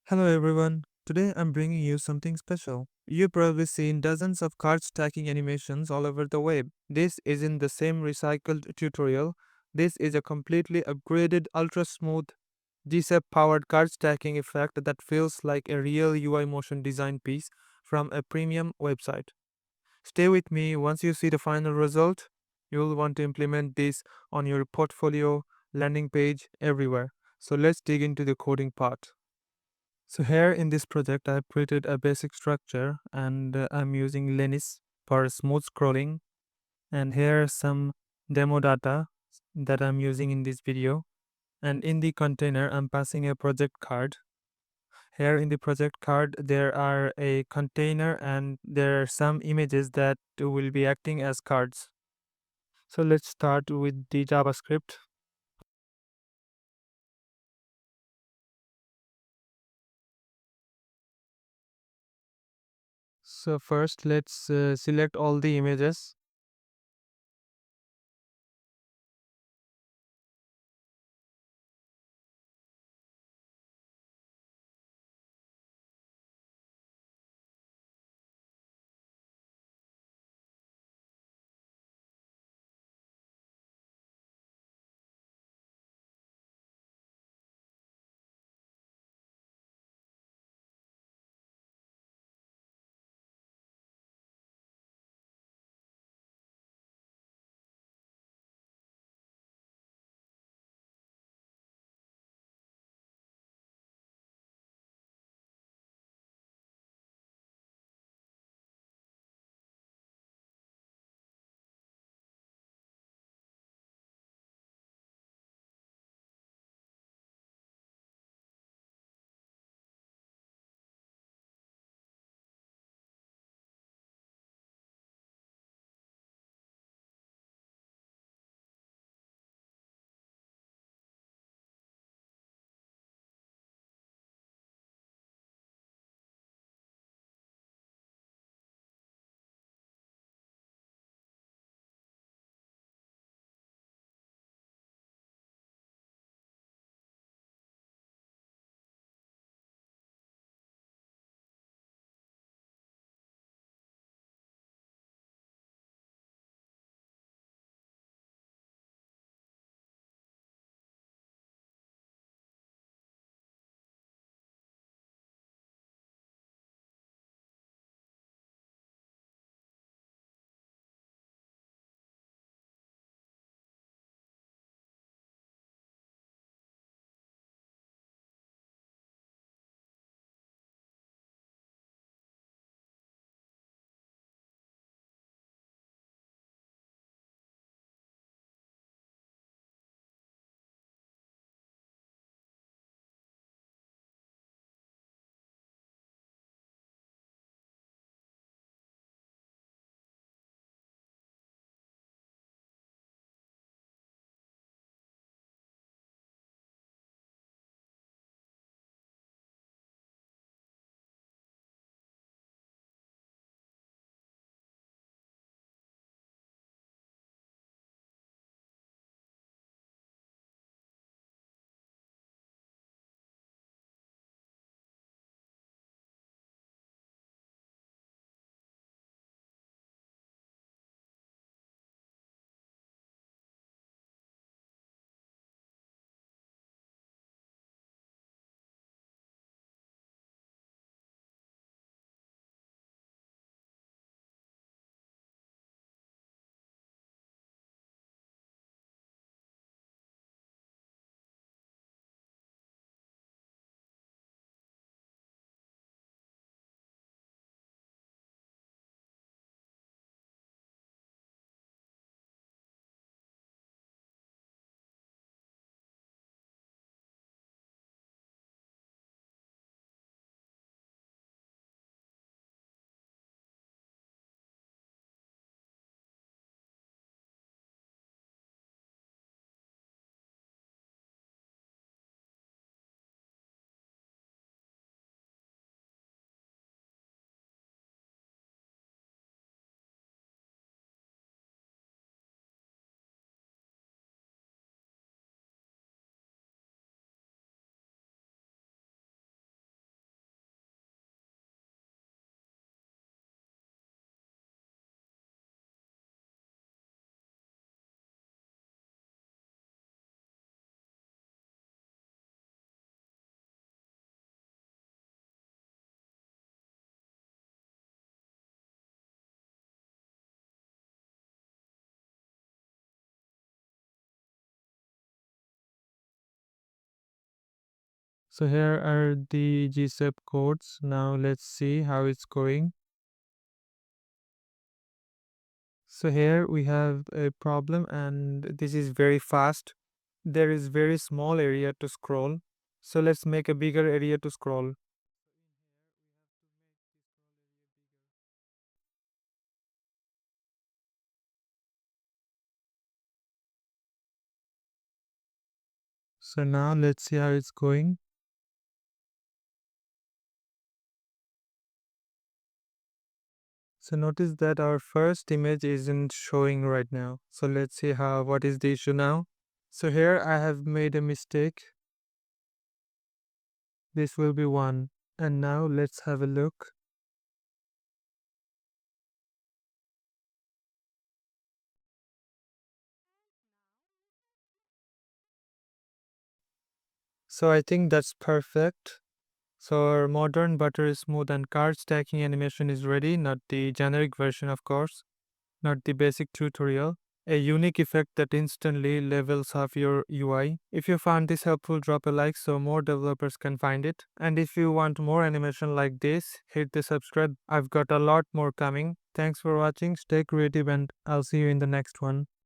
Hello everyone. Today I'm bringing you something special. You've probably seen dozens of card stacking animations all over the web. This isn't the same recycled tutorial. This is a completely upgraded, ultra smooth GSAP powered card stacking effect that feels like a real UI motion design piece from a premium website. Stay with me. Once you see the final result, you'll want to implement this on your portfolio, landing page, everywhere. So let's dig into the coding part. So here in this project, I've created a basic structure and I'm using Lenis for smooth scrolling. And here are some demo data that I'm using in this video. And in the container, I'm passing a project card. Here in the project card, there are a container and there are some images that will be acting as cards. So let's start with the JavaScript. So first, let's select all the images. So here are the GSAP codes. Now let's see how it's going. So here we have a problem and this is very fast. There is very small area to scroll. So let's make a bigger area to scroll. So now let's see how it's going. So notice that our first image isn't showing right now. So let's see what is the issue now. So here I have made a mistake. This will be one. And now let's have a look. So I think that's perfect. So our modern butter smooth and card stacking animation is ready, not the generic version of course, not the basic tutorial. A unique effect that instantly levels up your UI. If you found this helpful, drop a like so more developers can find it. And if you want more animation like this, hit the subscribe. I've got a lot more coming. Thanks for watching, stay creative and I'll see you in the next one.